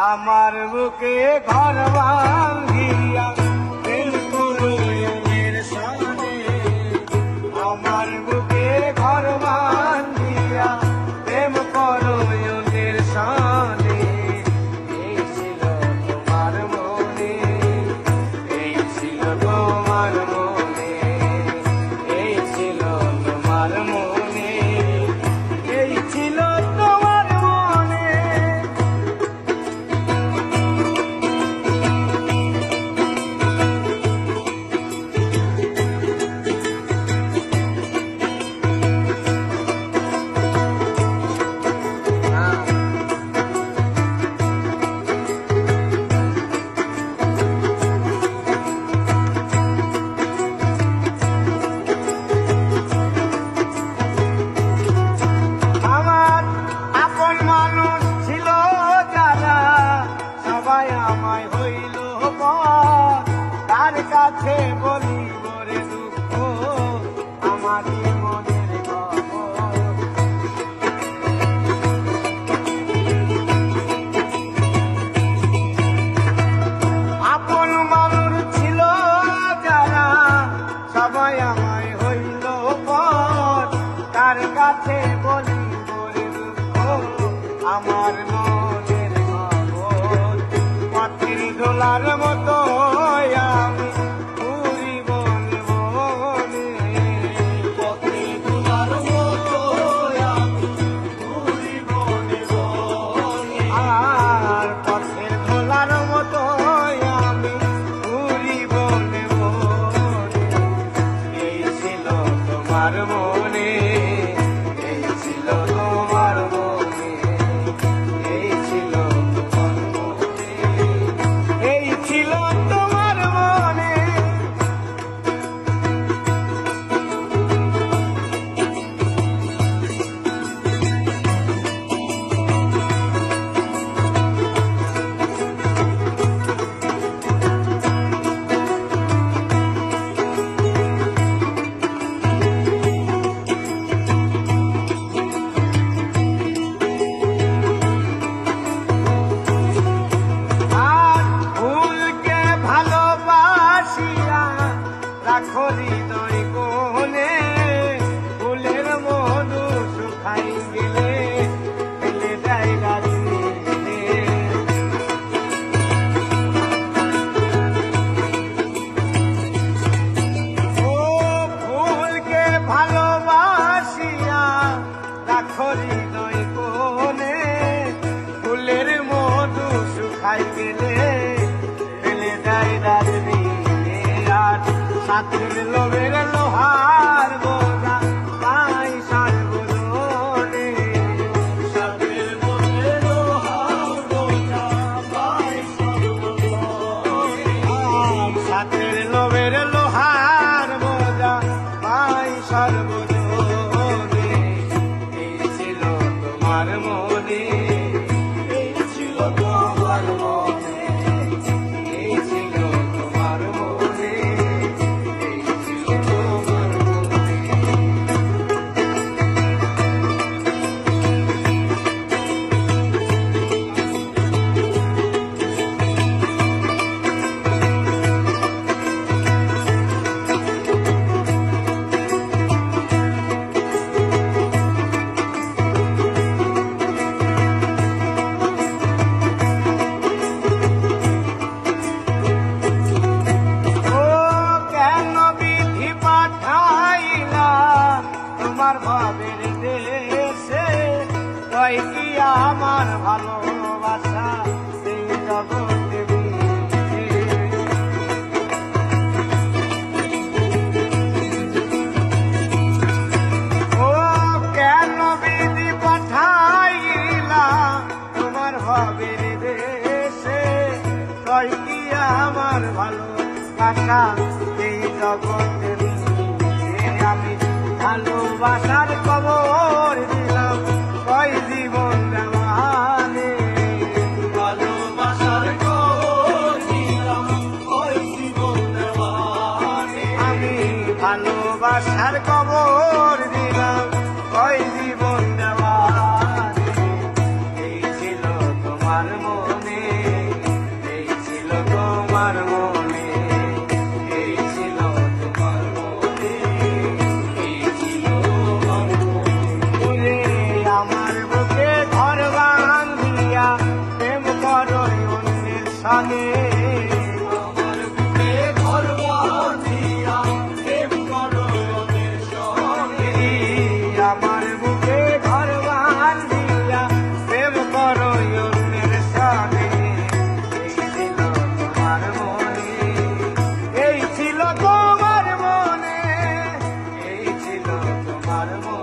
আমার বুকে ঘর ভাঙ্গিয়া প্রেম করো এর সামনে, আমার বুকে ঘর ভাঙ্গিয়া প্রেম করো এর সামনে। এই ছিল তোমার মনে, এই ছিল তোমার মনে, এই ছিল তোমার মনে, এই ছিল তোমার মনে। আমার আপন মানুষ ছিল যারা, সবাই আমায় হইল পর। তার কাছে বলিব রে দুঃখ, আমারই মনের খবর। আপন মানুষ ছিল যারা, সবাই আমায় হইল পর। তার কাছে বলিব রে দুঃখ, আমার মনের খবর। পথের দোলার মতো আমি ঘুরি বনে বনে, পথের দোলার মতো আমি ঘুরি বনে বনে। আর পথের দোলার মতো আমি ঘুরি বনে বনে। এই ছিল তোমার মনে, এই ছিল তোমার মনে, এই ছিল তোমার মনে, এই ছিল তোমার মনে। আর ফুলকে ভালোবাসিয়া রাখো হৃদয় কোণে, ফুলের মধু শুকাই গেলে ফেলে দেয় গাছে। ও ফুলকে ভালোবাসিয়া রাখো হৃদয় কোণে, ফুলের মধু শুকাই গেলে ফেলে দেয় ডাস্টবিনে। আর সাথের লোভের লোহার বোঝা পাই সার্বজনে, সাথের লোভের লোহার বোঝা পাই সার্বজনে। সাথের লোভের লোহার বোঝা পাই সর্বজনে। এই ছিল তোমার মনে, এই ছিল তোমার মনে, এই ছিল তোমার মনে, এই ছিল তোমার মনে। ও কেন বিধি পাঠাইলা তোমার ভাবের দেশে, তাই কি আমার ভালোবাসা এই জগতে মিছে। ও কেন বিধি পাঠাইলা তোমার ভাবের দেশে, তাই কি আমার ভালোবাসা এই জগতে মিছে। আমি ভালোবাসার খবর দিলাম কয় জীবন দেওয়ানে, ভালোবাসার খবর দিলাম কয় জীবন দেওয়ানে। আমি ভালোবাসার খবর দিলাম কয় জীবন দেওয়ানে। এই ছিল তোমার মনে, আমার মন